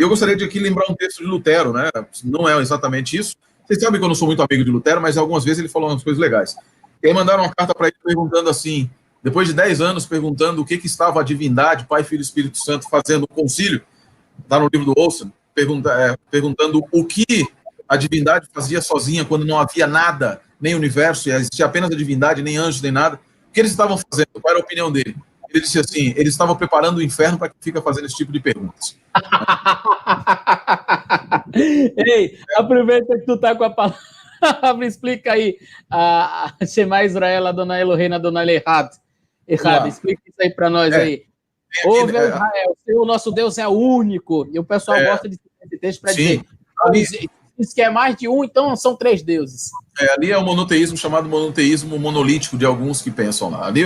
eu gostaria de aqui lembrar um texto de Lutero, né? Não é exatamente isso. Vocês sabem que eu não sou muito amigo de Lutero, mas algumas vezes ele falou umas coisas legais. E aí mandaram uma carta para ele perguntando assim, depois de 10 anos, perguntando o que estava a divindade, Pai, Filho e Espírito Santo, fazendo no concílio, está no livro do Olsen, perguntando o que a divindade fazia sozinha quando não havia nada, nem universo, e existia apenas a divindade, nem anjos, nem nada. O que eles estavam fazendo? Qual era a opinião dele? Ele disse assim, eles estavam preparando o inferno para quem fica fazendo esse tipo de perguntas. Ei, aproveita que tu tá com a palavra, explica aí a Shema Israel, Adonai Eloheinu, Adonai Echad. Explica isso aí para nós aí. Ouve, Israel, o nosso Deus é único. E o pessoal gosta de esse texto para dizer, diz que é mais de um, então são 3 deuses. Ali é o monoteísmo, chamado monoteísmo monolítico de alguns que pensam lá. Ali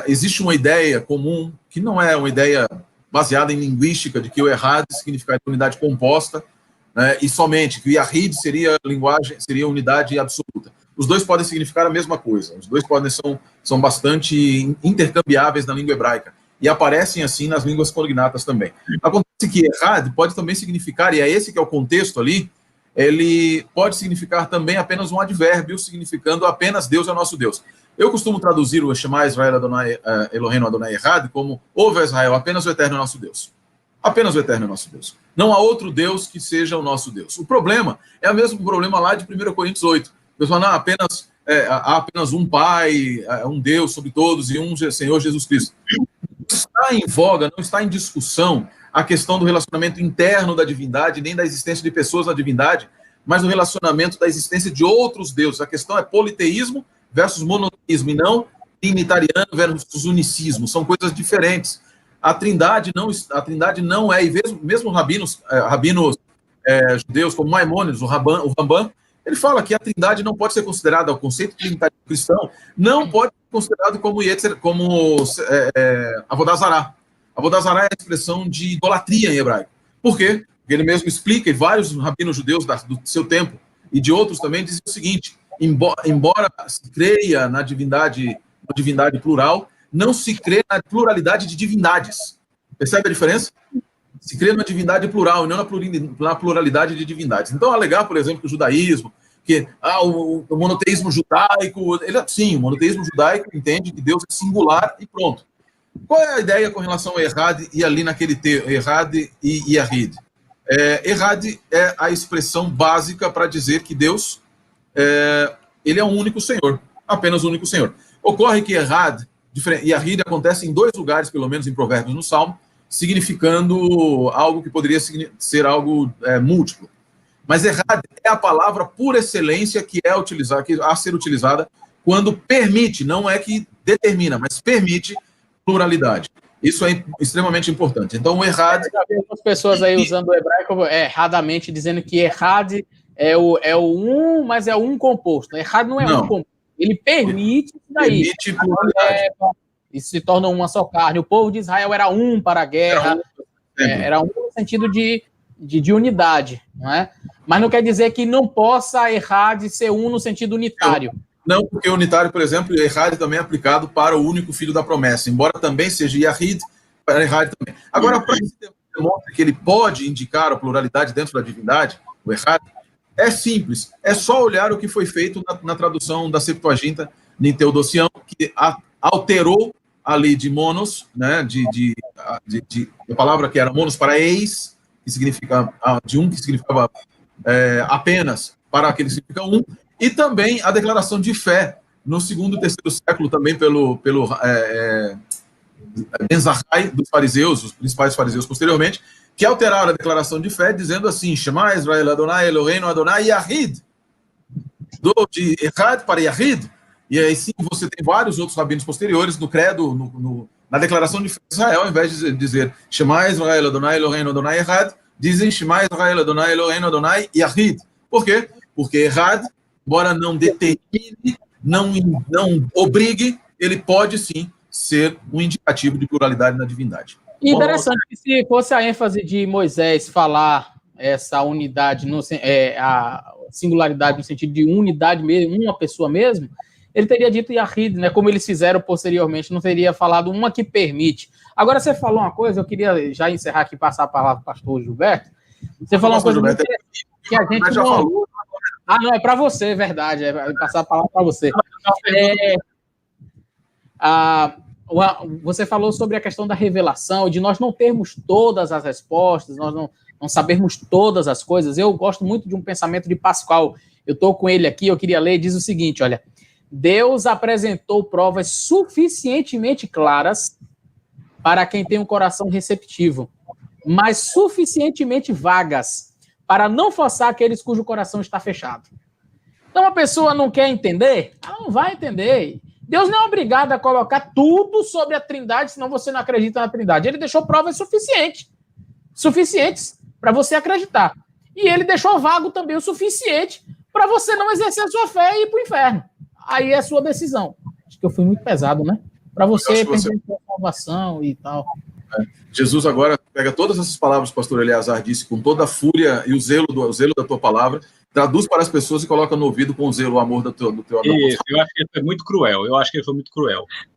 existe uma ideia comum, que não é uma ideia baseada em linguística, de que o Errad significa unidade composta, né, e somente que o Yahid seria unidade absoluta. Os dois podem significar a mesma coisa, os dois são bastante intercambiáveis na língua hebraica, e aparecem assim nas línguas polignatas também. Acontece que Errad pode também significar, e é esse que é o contexto ali, ele pode significar também apenas um advérbio, significando apenas Deus é o nosso Deus. Eu costumo traduzir o Shema Israel Adonai Eloheinu Adonai Echad como ouve Israel, apenas o Eterno é nosso Deus. Apenas o Eterno é nosso Deus. Não há outro Deus que seja o nosso Deus. O problema é o mesmo problema lá de 1 Coríntios 8. O pessoal, não, há apenas um Pai, um Deus sobre todos e um Senhor Jesus Cristo. Está em voga, não está em discussão a questão do relacionamento interno da divindade, nem da existência de pessoas na divindade, mas o relacionamento da existência de outros deuses. A questão é politeísmo versus monoteísmo, e não trinitariano versus unicismo. São coisas diferentes. A trindade não é, e mesmo rabinos judeus, como Maimônides, o Rambam, ele fala que a trindade não pode ser considerada, o conceito trinitário cristão, não pode ser considerado como Avodazará. Avodazará é a expressão de idolatria em hebraico. Por quê? Porque ele mesmo explica, e vários rabinos judeus do seu tempo, e de outros também, dizem o seguinte, embora se creia na divindade plural, não se crê na pluralidade de divindades. Percebe a diferença? Se crê na divindade plural e não na pluralidade de divindades. Então, alegar, por exemplo, que o judaísmo, que o monoteísmo judaico, sim, o monoteísmo judaico entende que Deus é singular e pronto. Qual é a ideia com relação ao Errad e ali naquele texto, Errad e Yahid? Errad é a expressão básica para dizer que Deus ele é um único Senhor, apenas um único Senhor. Ocorre que Errad e Yahid acontece em 2 lugares, pelo menos em Provérbios no Salmo, significando algo que poderia ser algo múltiplo. Mas Errad é a palavra por excelência que é a ser utilizada quando permite, não é que determina, mas permite pluralidade. Isso é extremamente importante. Então, o Errad... Já vi algumas pessoas aí usando o hebraico erradamente, dizendo que Errad é o um, mas é um composto. Errad não é um composto. Ele permite isso daí. Permite pluralidade. Isso se torna uma só carne. O povo de Israel era um para a guerra, era um no sentido de unidade, não é? Mas não quer dizer que não possa Errad ser um no sentido unitário. Não, porque unitário, por exemplo, Errad também é aplicado para o único filho da promessa, embora também seja Yahid, para Errad também. Agora, para que se demonstre que ele pode indicar a pluralidade dentro da divindade, o Errad, é simples, é só olhar o que foi feito na tradução da Septuaginta em Teodosião, que alterou ali de monos, né, a palavra que era monos para eis, que significa de um, que significava apenas, para aquele que significa um, e também a declaração de fé no 2º e 3º século, também pelo Ben Zakkai dos fariseus, os principais fariseus posteriormente, que alteraram a declaração de fé, dizendo assim, Shema Israel Adonai Eloheinu Adonai Yahid, de Errad para Yahid, e aí sim você tem vários outros rabinos posteriores no credo, na declaração de fé de Israel, ao invés de dizer Shema Israel Adonai Eloheinu Adonai Errad, dizem Shema Israel Adonai Eloheinu Adonai Yahid. Por quê? Porque Errad, embora não determine, não obrigue, ele pode sim ser um indicativo de pluralidade na divindade. Interessante que se fosse a ênfase de Moisés falar essa unidade, a singularidade no sentido de unidade mesmo, uma pessoa mesmo, ele teria dito Yahid, né, como eles fizeram posteriormente, não teria falado uma que permite. Agora você falou uma coisa, eu queria já encerrar aqui, passar a palavra para o pastor Gilberto, Você falou uma coisa muito que a gente já falou. Ah, não, é para você, é verdade. É passar a palavra para você. Você falou sobre a questão da revelação, de nós não termos todas as respostas, nós não sabermos todas as coisas. Eu gosto muito de um pensamento de Pascal. Eu estou com ele aqui, eu queria ler, diz o seguinte, olha, Deus apresentou provas suficientemente claras para quem tem um coração receptivo, mas suficientemente vagas para não forçar aqueles cujo coração está fechado. Então, a pessoa não quer entender, ela não vai entender. Deus não é obrigado a colocar tudo sobre a Trindade, senão você não acredita na Trindade. Ele deixou provas suficientes para você acreditar. E ele deixou vago também o suficiente para você não exercer a sua fé e ir para o inferno. Aí é a sua decisão. Acho que eu fui muito pesado, né? Para você pensar em salvação e tal. Jesus agora pega todas essas palavras que o pastor Eleazar disse com toda a fúria e o zelo da tua palavra, traduz para as pessoas e coloca no ouvido com o zelo o amor do teu amor. Isso, eu acho que ele foi muito cruel.